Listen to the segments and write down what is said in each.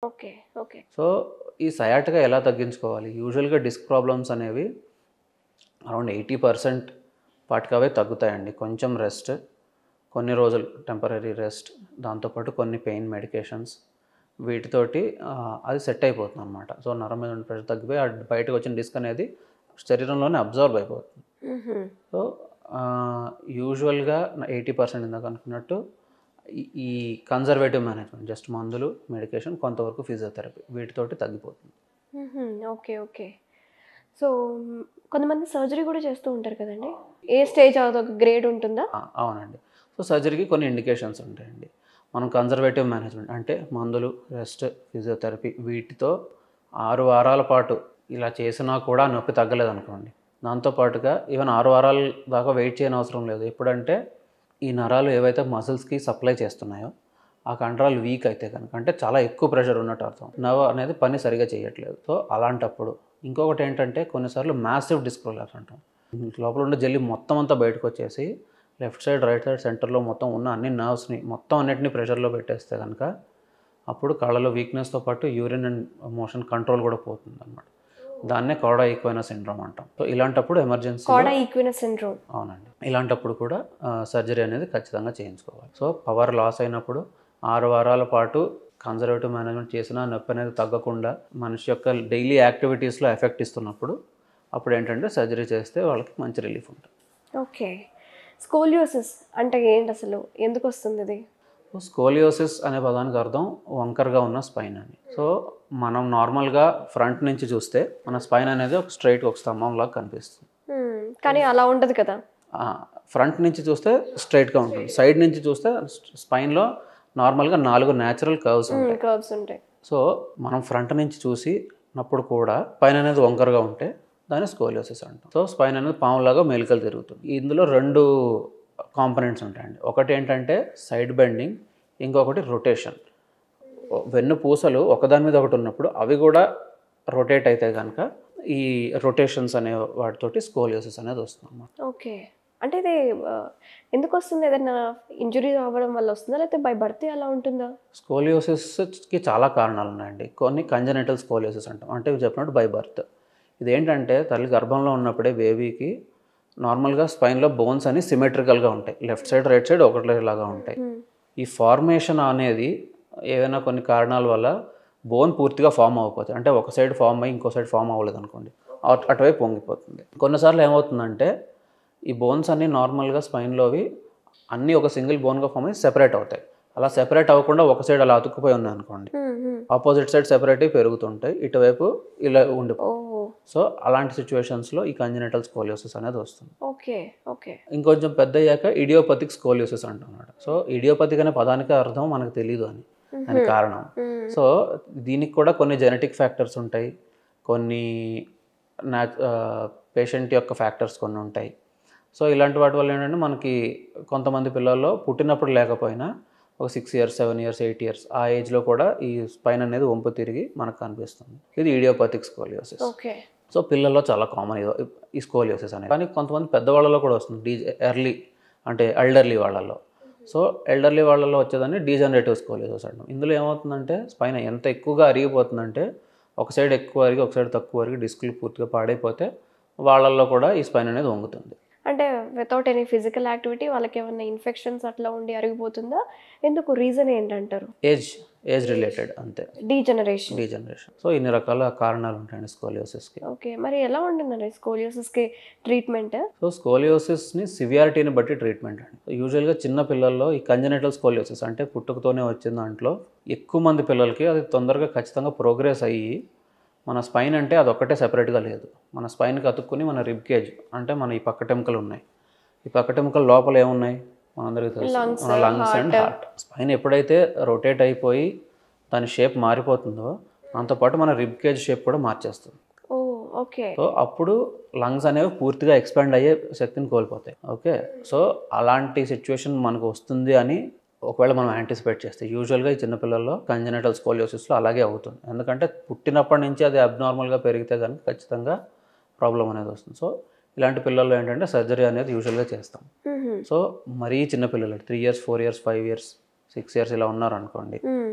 Okay. Okay. So ఈ sciatica ఎలా తగ్గించుకోవాలి? యూజువల్‌గా డిస్క్ ప్రాబ్లమ్స్ అనేవి అరౌండ్ 80% వాటికవే తగ్గుతాయండి. కొంచెం రెస్ట్, కొన్ని రోజులు టెంపరరీ రెస్ట్, దాంతోపాటు కొన్ని పెయిన్ మెడికేషన్స్ వీటితోటి అది సెట్ అయిపోతుందనమాట. సో నరం మీద ఉన్న ప్రెషర్ తగ్గిపోయి బయటకు వచ్చిన డిస్క్ అనేది శరీరంలోనే అబ్జర్వ్ అయిపోతుంది. సో యూజువల్‌గా 80% ఇందాక అనుకున్నట్టు ఈ కన్జర్వేటివ్ మేనేజ్మెంట్ జస్ట్ మందులు, మెడికేషన్, కొంతవరకు ఫిజియోథెరపీ వీటితోటి తగ్గిపోతుంది. ఓకే. ఓకే. సో, కొంతమంది సర్జరీ కూడా చేస్తూ ఉంటారు కదండీ! ఏ స్టేజ్ అదొక గ్రేడ్ ఉంటుందా? అవునండి. సో సర్జరీకి కొన్ని ఇండికేషన్స్ ఉంటాయండి. మనం కన్జర్వేటివ్ మేనేజ్మెంట్ అంటే మందులు, రెస్ట్, ఫిజియోథెరపీ వీటితో 6 వారాల పాటు ఇలా చేసినా కూడా నొప్పి తగ్గలేదనుకోండి, దాంతో పాటుగా ఈవెన్ 6 వారాల దాకా వెయిట్ చేయనవసరం లేదు. ఎప్పుడంటే ఈ నరాలు ఏవైతే మసిల్స్‌కి సప్లై చేస్తున్నాయో ఆ కండరాలు వీక్ అయితే కనుక, అంటే చాలా ఎక్కువ ప్రెషర్ ఉన్నట్టు అర్థం. నర్వ్ అనేది పని సరిగ్గా చేయట్లేదు. సో అలాంటప్పుడు ఇంకొకటి ఏంటంటే కొన్నిసార్లు మ్యాసివ్ డిస్క్ ప్రొలాప్స్ అంటాం. లోపల ఉండే జెల్లీ మొత్తం అంతా బయటకు వచ్చేసి లెఫ్ట్ సైడ్, రైట్ సైడ్, సెంటర్లో మొత్తం ఉన్న అన్ని నర్వ్స్ని మొత్తం అన్నిటిని ప్రెషర్లో పెట్టేస్తే కనుక అప్పుడు కళ్ళలో వీక్నెస్తో పాటు యూరిన్ అండ్ మోషన్ కంట్రోల్ కూడా పోతుంది అనమాట. దాన్నే కౌడా ఈక్వైనా సిండ్రోమ్ అంటాం. సో ఇలాంటప్పుడు ఎమర్జెన్సీ. కౌడా ఈక్వినా సిండ్రోమ్. అవునండి. ఇలాంటప్పుడు కూడా సర్జరీ అనేది ఖచ్చితంగా చేయించుకోవాలి. సో పవర్ లాస్ అయినప్పుడు 6 వారాల పాటు కన్జర్వేటివ్ మేనేజ్మెంట్ చేసినా నొప్పి అనేది తగ్గకుండా మనిషి యొక్క డైలీ యాక్టివిటీస్లో ఎఫెక్ట్ ఇస్తున్నప్పుడు అప్పుడు ఏంటంటే సర్జరీ చేస్తే వాళ్ళకి మంచి రిలీఫ్ ఉంటుంది. ఓకే. స్కోలియోసిస్ అంటే ఏంటి అసలు? ఎందుకు వస్తుంది ఇది? స్కోలియోసిస్ అనే పదానికి అర్థం వంకరగా ఉన్న స్పైన్ అని. సో మనం నార్మల్గా ఫ్రంట్ నుంచి చూస్తే మన స్పైన్ అనేది ఒక స్ట్రైట్ ఒక స్తంభంలాగా కనిపిస్తుంది. కానీ అలా ఉండదు కదా. ఫ్రంట్ నుంచి చూస్తే స్ట్రైట్గా ఉంటుంది, సైడ్ నుంచి చూస్తే స్పైన్లో నార్మల్గా 4 న్యాచురల్ కర్వ్స్ ఉంటాయి. సో మనం ఫ్రంట్ నుంచి చూసినప్పుడు కూడా స్పైన్ అనేది వంకరగా ఉంటే దాన్ని స్కోలియోసిస్ అంటాం. సో స్పైన్ అనేది పాములాగా మెలికలు తిరుగుతుంది. ఇందులో 2 కాంపనెంట్స్ ఉంటాయండి. ఒకటి ఏంటంటే సైడ్ బెండింగ్, ఇంకొకటి రొటేషన్. వెన్ను పూసలు ఒకదాని మీద ఒకటి ఉన్నప్పుడు అవి కూడా రొటేట్ అయితే కనుక ఈ రొటేషన్స్ అనే వాటితోటి స్కోలియోసిస్ అనేది వస్తుంది అన్నమాట. ఓకే. అంటే ఇది ఎందుకు వస్తుంది? ఏదైనా ఇంజురీ అవ్వడం వల్ల వస్తుందా, లేకపోతే బై బర్త్ అలా ఉంటుందా? స్కోలియోసిస్కి చాలా కారణాలు ఉన్నాయండి. కొన్ని కంజెనిటల్ స్కోలియోసిస్ అంటాం, అంటే చెప్పినట్టు బై బర్త్. ఇదేంటంటే తల్లి గర్భంలో ఉన్నప్పుడే బేబీకి నార్మల్గా స్పైన్లో బోన్స్ అని సిమెట్రికల్గా ఉంటాయి. లెఫ్ట్ సైడ్, రైట్ సైడ్ ఒకటిలాగా ఉంటాయి. ఈ ఫార్మేషన్ అనేది ఏదైనా కొన్ని కారణాల వల్ల బోన్ పూర్తిగా ఫామ్ అవ్వకపోతే, అంటే ఒక సైడ్ ఫామ్ అయ్యి ఇంకో సైడ్ ఫామ్ అవ్వలేదు అనుకోండి, అటువైపు పొంగిపోతుంది. కొన్నిసార్లు ఏమవుతుందంటే ఈ బోన్స్ అన్నీ నార్మల్గా స్పైన్లోవి అన్నీ ఒక సింగిల్ బోన్గా ఫామ్ అయ్యి సెపరేట్ అవుతాయి. అలా సెపరేట్ అవ్వకుండా ఒక సైడ్ అలా అతుక్కుపోయి ఉన్నాయి అనుకోండి, ఆపోజిట్ సైడ్ సెపరేట్ అయ్యి పెరుగుతుంటాయి, ఇటువైపు ఇలా ఉండిపోయి. సో అలాంటి సిచ్యువేషన్స్లో ఈ కంజెనిటల్ స్కోలియోసిస్ అనేది వస్తుంది. ఓకే. ఓకే. ఇంకొంచెం పెద్ద అయ్యాక ఇడియోపతిక్ స్కోలియోసిస్ అంటున్నాడు. సో ఇడియోపతిక్ అనే పదానికి అర్థం మనకు తెలియదు అని, దాని కారణం. సో దీనికి కూడా కొన్ని జెనెటిక్ ఫ్యాక్టర్స్ ఉంటాయి, కొన్ని పేషెంట్ యొక్క ఫ్యాక్టర్స్ కొన్ని ఉంటాయి. సో ఇలాంటి వాటి వల్ల ఏంటంటే మనకి కొంతమంది పిల్లల్లో పుట్టినప్పుడు లేకపోయినా ఒక 6 ఇయర్స్, 7 ఇయర్స్, 8 ఇయర్స్ ఆ ఏజ్లో కూడా ఈ స్పైన్ అనేది వంపు తిరిగి మనకు కనిపిస్తుంది. ఇది ఇడియోపతిక్ స్కోలియోసిస్. సో పిల్లల్లో చాలా కామన్ ఈ స్కోలియోసిస్ అనేది. కానీ కొంతమంది పెద్దవాళ్ళలో కూడా వస్తుంది, ఎర్లీ అంటే ఎల్డర్లీ వాళ్ళల్లో. సో ఎల్డర్లీ వాళ్ళల్లో వచ్చేదాన్ని డీజనరేటివ్ స్కోలియోసిస్ అంటాం. ఇందులో ఏమవుతుందంటే స్పైన్ ఎంత ఎక్కువగా అరిగిపోతుందంటే ఒక సైడ్ ఎక్కువ అరిగి ఒక సైడ్ తక్కువ అరిగి డిస్కులు పూర్తిగా పాడైపోతే వాళ్ళల్లో కూడా ఈ స్పైన్ అనేది వంగుతుంది. అంటే వితౌట్ ఎనీ ఫిజికల్ యాక్టివిటీ వాళ్ళకి ఏమైనా ఇన్ఫెక్షన్స్ అట్లా ఉండి అరిగిపోతుందా? ఎందుకు? రీజన్ ఏంటంటారు? ఏజ్ రిలేటెడ్ అంతే. డీజనరేషన్. సో ఇన్ని రకాల కారణాలు ఉంటాయండి స్కోలియోసిస్కి. ఓకే. మరి ఎలా ఉంటుందండి స్కోలియోసిస్కి ట్రీట్మెంట్? సో స్కోలియోసిస్ని సివియారిటీని బట్టి ట్రీట్మెంట్ అండి. యూజువల్గా చిన్న పిల్లల్లో ఈ కంజెనిటల్ స్కోలియోసిస్ అంటే పుట్టుకతోనే వచ్చిన దాంట్లో ఎక్కువ మంది పిల్లలకి అది తొందరగా ఖచ్చితంగా ప్రోగ్రెస్ అయ్యి మన స్పైన్ అంటే అదొక్కటే సెపరేట్గా లేదు, మన స్పైన్కి అతుక్కుని మన రిబ్ కేజ్ అంటే మన ఈ పక్కటెముకలు ఉన్నాయి. ఈ పక్కటెముకల లోపల ఏమున్నాయి మనందరికీ తెలుసు, మన లంగ్స్ అండ్ హార్ట్. స్పైన్ ఎప్పుడైతే రొటేట్ అయిపోయి దాని షేప్ మారిపోతుందో దాంతోపాటు మన రిబ్ కేజ్ షేప్ కూడా మార్చేస్తుంది. ఓకే. సో అప్పుడు లంగ్స్ అనేవి పూర్తిగా ఎక్స్పాండ్ అయ్యే శక్తిని కోల్పోతాయి. ఓకే. సో అలాంటి సిచ్యువేషన్ మనకు వస్తుంది అని ఒకవేళ మనం యాంటిసిపేట్ చేస్తే యూజువల్గా ఈ చిన్నపిల్లల్లో కంజెనిటల్ స్కోలియోసిస్లో అలాగే అవుతుంది. ఎందుకంటే పుట్టినప్పటి నుంచి అది అబ్నార్మల్గా పెరిగితే కనుక ఖచ్చితంగా ప్రాబ్లం అనేది వస్తుంది. సో ఇలాంటి పిల్లల్లో ఏంటంటే సర్జరీ అనేది యూజువల్గా చేస్తాం. సో మరీ చిన్నపిల్లలు 3 ఇయర్స్, 4 ఇయర్స్, 5 ఇయర్స్, 6 ఇయర్స్ ఇలా ఉన్నారనుకోండి,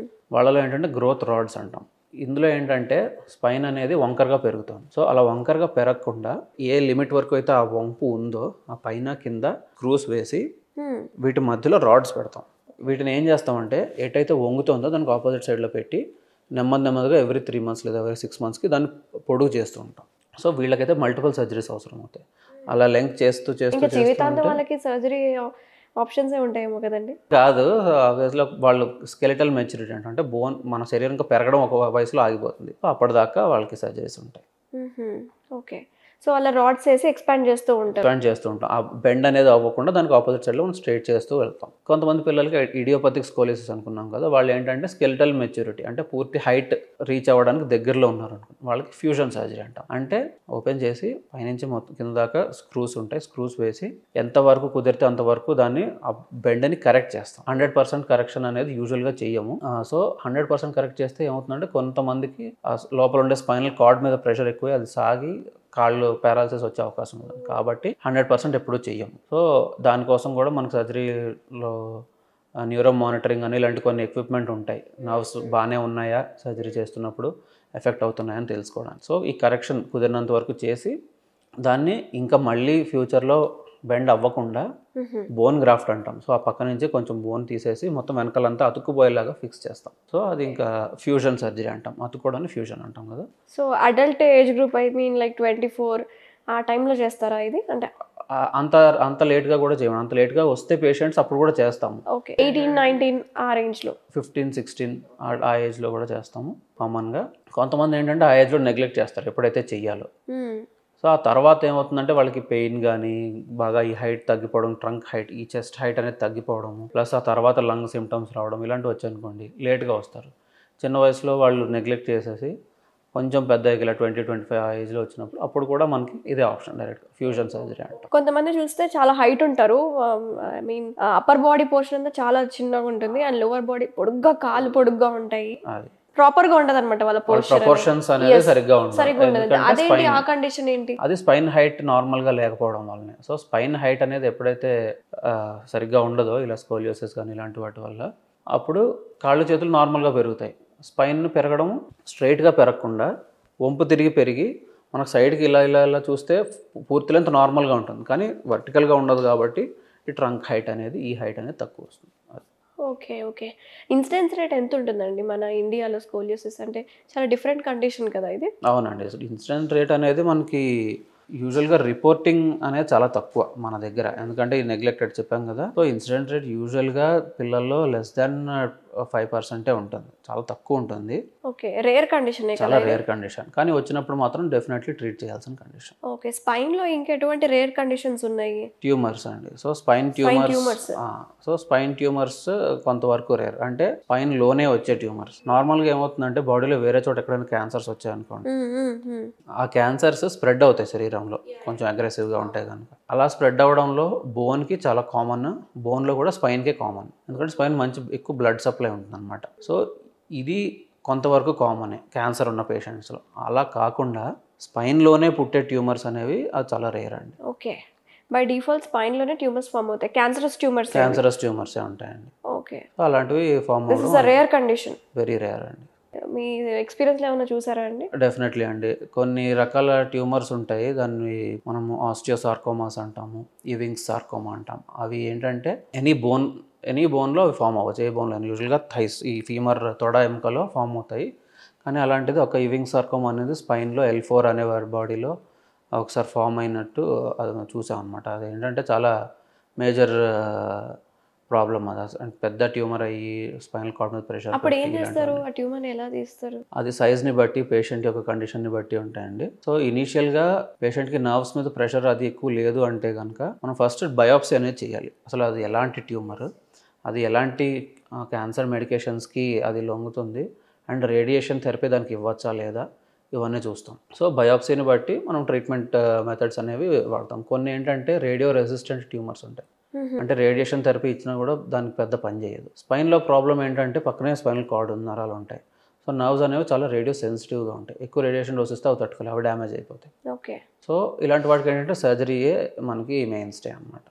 వాళ్ళలో ఏంటంటే గ్రోత్ రాడ్స్ అంటాం. ఇందులో ఏంటంటే స్పైన్ అనేది వంకరగా పెరుగుతుంది. సో అలా వంకరగా పెరగకుండా ఏ లిమిట్ వరకు అయితే ఆ వంపు ఉందో ఆ పైన కింద స్క్రూస్ వేసి వీటి మధ్యలో రాడ్స్ పెడతాం. వీటిని ఏం చేస్తామంటే ఎటైతే వంగుతుందో దానికి ఆపోజిట్ సైడ్లో పెట్టి నెమ్మదిగా ఎవ్రీ 3 months లేదా ఎవ్రీ 6 monthsకి దాన్ని పొడుగు చేస్తూ ఉంటాం. సో వీళ్ళకైతే మల్టిపుల్ సర్జరీస్ అవసరం అవుతాయి. అలా లెంగ్త్ చేస్తూ జీవితాంతం వాళ్ళకి సర్జరీ ఆప్షన్స్ ఉంటాయేమో కదండి. కాదు, ఆబ్వియస్లో వాళ్ళు స్కెలిటల్ మెచ్యూరిటీ అంటే బోన్ మన శరీరం ఇంకా పెరగడం ఒక వయసులో ఆగిపోతుంది. సో అప్పటిదాకా వాళ్ళకి సర్జరీస్ ఉంటాయి. ఓకే. సో అలా రాడ్స్ వేసి ఎక్స్పాండ్ చేస్తూ ఉంటాం. ఆ బెండ్ అనేది అవ్వకుండా దానికి ఆపోజిట్ సైడ్లో మనం స్ట్రైట్ చేస్తూ వెళ్తాం. కొంతమంది పిల్లలకి ఇడియోపతిక్ స్కోలిసిస్ అనుకున్నాం కదా, వాళ్ళు ఏంటంటే స్కెలిటల్ మెచ్యూరిటీ అంటే పూర్తి హైట్ రీచ్ అవ్వడానికి దగ్గరలో ఉన్నారు అనుకున్నాం, వాళ్ళకి ఫ్యూజన్ సర్జరీ అంటాం. అంటే ఓపెన్ చేసి పైనుంచి మొత్తం కింద దాకా స్క్రూస్ ఉంటాయి. స్క్రూస్ వేసి ఎంతవరకు కుదిరితే అంతవరకు దాన్ని ఆ బెండ్ని కరెక్ట్ చేస్తాం. 100% కరెక్షన్ అనేది యూజువల్గా చెయ్యము. సో 100% కరెక్ట్ చేస్తే ఏమవుతుందంటే కొంతమందికి లోపల ఉండే స్పైనల్ కార్డ్ మీద ప్రెషర్ ఎక్కువ, అది సాగి కాళ్ళు పారాలసిస్ వచ్చే అవకాశం ఉంది. కాబట్టి 100% ఎప్పుడూ చెయ్యము. సో దానికోసం కూడా మనకు సర్జరీలో న్యూరో మానిటరింగ్ అని ఇలాంటి కొన్ని ఎక్విప్మెంట్ ఉంటాయి. నర్వ్స్ బాగానే ఉన్నాయా సర్జరీ చేస్తున్నప్పుడు, ఎఫెక్ట్ అవుతున్నాయని తెలుసుకోవడానికి. సో ఈ కరెక్షన్ కుదిరినంత వరకు చేసి దాన్ని ఇంకా మళ్ళీ ఫ్యూచర్లో బెండ్ అవ్వకుండా బోన్ గ్రాఫ్ట్ అంటాం. సో ఆ పక్క నుంచి కొంచెం బోన్ తీసేసి మొత్తం వెనకాలంతా అతుక్కుపోయేలాగా ఫిక్స్ చేస్తాం. సో అది ఇంకా ఫ్యూజన్ సర్జరీ అంటాం. అతుక్కోవడానికి ఫ్యూజన్ అంటాం కదా. So adult age group like 24 ఆ టైంలో చేస్తారా ఇది? అంటే అంత లేట్గా కూడా చేయము. అంత లేట్గా వస్తే పేషెంట్స్ అప్పుడు కూడా చేస్తాము. ఓకే, 18-19 ఆ రేంజ్లో, 15-16 ఆ ఏజ్లో కూడా చేస్తాము కామన్గా. కొంతమంది ఏంటంటే ఆ ఏజ్లో నెగ్లెక్ట్ చేస్తారు ఎప్పుడైతే చెయ్యాలో. సో ఆ తర్వాత ఏమవుతుందంటే వాళ్ళకి పెయిన్ కానీ బాగా ఈ హైట్ తగ్గిపోవడం, ట్రంక్ హైట్, ఈ చెస్ట్ హైట్ అనేది తగ్గిపోవడము, ప్లస్ ఆ తర్వాత లంగ్ సిమ్టమ్స్ రావడం ఇలాంటివి వచ్చాయనుకోండి లేట్గా వస్తారు. చిన్న వయసులో వాళ్ళు నెగ్లెక్ట్ చేసేసి కొంచెం పెద్ద ఇలా 20-25 ఆ ఏజ్లో వచ్చినప్పుడు అప్పుడు కూడా మనకి ఇదే ఆప్షన్ డైరెక్ట్గా ఫ్యూజన్ సర్జరీ అంటాం. కొంతమంది చూస్తే చాలా హైట్ ఉంటారు. అప్పర్ బాడీ పోర్షన్ అంతా చాలా చిన్నగా ఉంటుంది అండ్ లోవర్ బాడీ పొడుగ్గా, కాలు పొడుగ్గా ఉంటాయి. అది ప్రాపర్ గా ఉండదు అనమాట వాళ్ళ ప్రపోర్షన్స్ అనేది సరిగ్గా ఉండదు. అదేంటి ఆ కండిషన్ ఏంటి? అది స్పైన్ హైట్ నార్మల్ గా లేకపోవడం వల్లనే. సో స్పైన్ హైట్ అనేది ఎప్పుడైతే సరిగ్గా ఉండదో ఇలా స్కోలియోసిస్ కానీ ఇలాంటి వాటి వల్ల అప్పుడు కాళ్ళు చేతులు నార్మల్గా పెరుగుతాయి. స్పైన్ పెరగడం స్ట్రైట్గా పెరగకుండా వంపు తిరిగి పెరిగి మనకు సైడ్కి ఇలా చూస్తే పూర్తి లెంత్ నార్మల్గా ఉంటుంది, కానీ వర్టికల్గా ఉండదు. కాబట్టి ఈ ట్రంక్ హైట్ అనేది, ఈ హైట్ అనేది తక్కువ వస్తుంది. ఓకే. ఇన్సిడెన్స్ రేట్ ఎంత ఉంటుందండి మన ఇండియాలో స్కోలియోసిస్? అంటే చాలా డిఫరెంట్ కండిషన్ కదా ఇది. అవునండి, ఇన్సిడెంట్ రేట్ అనేది మనకి యూజువల్గా రిపోర్టింగ్ అనేది చాలా తక్కువ మన దగ్గర, ఎందుకంటే ఈ నెగ్లెక్టెడ్ చెప్పాం కదా. సో ఇన్సిడెంట్ రేట్ యూజువల్గా పిల్లల్లో లెస్ దాన్ 5% ఉంటుంది, చాలా తక్కువ ఉంటుంది. ఓకే, రేర్ కండిషన్, చాలా రేర్ కండిషన్, కానీ వచ్చినప్పుడు మాత్రం డెఫినెట్లీ ట్రీట్ చేయాల్సిన కండిషన్. ఓకే, స్పైన్లో ఇంకెటువంటి రేర్ కండిషన్స్ ఉన్నాయి? ట్యూమర్స్ అండి. సో స్పైన్ ట్యూమర్స్ కొంతవరకు రేర్, అంటే స్పైన్ లోనే వచ్చే ట్యూమర్స్. నార్మల్గా ఏమవుతుందంటే బాడీలో వేరే చోట ఎక్కడైనా క్యాన్సర్స్ వచ్చాయనుకోండి, ఆ క్యాన్సర్స్ స్ప్రెడ్ అవుతాయి శరీరంలో కొంచెం అగ్రెసివ్గా ఉంటాయి కనుక. అలా స్ప్రెడ్ అవ్వడంలో బోన్కి చాలా కామన్, బోన్లో కూడా స్పైన్కే కామన్, ఎందుకంటే స్పైన్ మంచి ఎక్కువ బ్లడ్ సప్లై ఉంటుంది అనమాట. సో ఇది కొంతవరకు కామనే క్యాన్సర్ ఉన్న పేషెంట్స్లో. అలా కాకుండా స్పైన్లోనే పుట్టే ట్యూమర్స్ అనేవి అది చాలా రేర్ అండి. ఓకే, బై డిఫాల్ట్ స్పైన్లోనే ట్యూమర్స్ ఫామ్ అవుతాయి, క్యాన్సరస్ ట్యూమర్సే ఉంటాయండి. ఓకే, అలాంటివి ఫామ్ అవ్వడం రేర్ కండిషన్, వెరీ రేర్ అండి. మీ ఎక్స్పీరియన్స్లో ఏమైనా చూసారా అండి? డెఫినెట్లీ అండి. కొన్ని రకాల ట్యూమర్స్ ఉంటాయి, దాన్ని మనము ఆస్టియోసార్కోమాస్ అంటాము, ఇవింగ్స్ సార్కోమా అంటాం. అవి ఏంటంటే ఎనీ బోన్లో అవి ఫామ్ అవ్వచ్చు, ఏ బోన్లో, యూజువల్గా థైస్, ఈ ఫీమర్ తొడ ఎముకలో ఫామ్ అవుతాయి. కానీ అలాంటిది ఒక ఇవింగ్ సార్కోమా అనేది స్పైన్లో L4 అనే వారి బాడీలో ఒకసారి ఫామ్ అయినట్టు అది చూసాం అనమాట. అది ఏంటంటే చాలా మేజర్ ప్రాబ్లం అది, పెద్ద ట్యూమర్ అయ్యి స్పైనల్ కార్డ్ మీద ప్రెషర్. అప్పుడు ఏం చేస్తారు? ఆ ట్యూమర్ని ఎలా తీస్తారు? అది సైజ్ని బట్టి, పేషెంట్ యొక్క కండిషన్ని బట్టి ఉంటాయండి. సో ఇనీషియల్గా పేషెంట్కి నర్వ్స్ మీద ప్రెషర్ అది ఎక్కువ లేదు అంటే కనుక మనం ఫస్ట్ బయాప్సీ అనేది చేయాలి. అసలు అది ఎలాంటి ట్యూమర్, అది ఎలాంటి క్యాన్సర్ మెడికేషన్స్కి అది లొంగుతుంది, అండ్ రేడియేషన్ థెరపీ దానికి ఇవ్వచ్చా లేదా, ఇవన్నీ చూస్తాం. సో బయాప్సీని బట్టి మనం ట్రీట్మెంట్ మెథడ్స్ అనేవి వాడతాం. కొన్ని ఏంటంటే రేడియో రెసిస్టెంట్ ట్యూమర్స్ ఉంటాయి, అంటే రేడియేషన్ థెరపీ ఇచ్చినా కూడా దానికి పెద్ద పని చేయదు. స్పైన్లో ప్రాబ్లం ఏంటంటే పక్కనే స్పైనల్ కార్డ్ నరాలు ఉంటాయి. సో నర్వ్స్ అనేవి చాలా రేడియో సెన్సిటివ్గా ఉంటాయి, ఎక్కువ రేడియేషన్ డోస్ ఇస్తే అవి తట్టుకోలేవు, అవి డ్యామేజ్ అయిపోతాయి. ఓకే, సో ఇలాంటి వాటికి ఏంటంటే సర్జరీయే మనకి మెయిన్ స్టే అన్నమాట.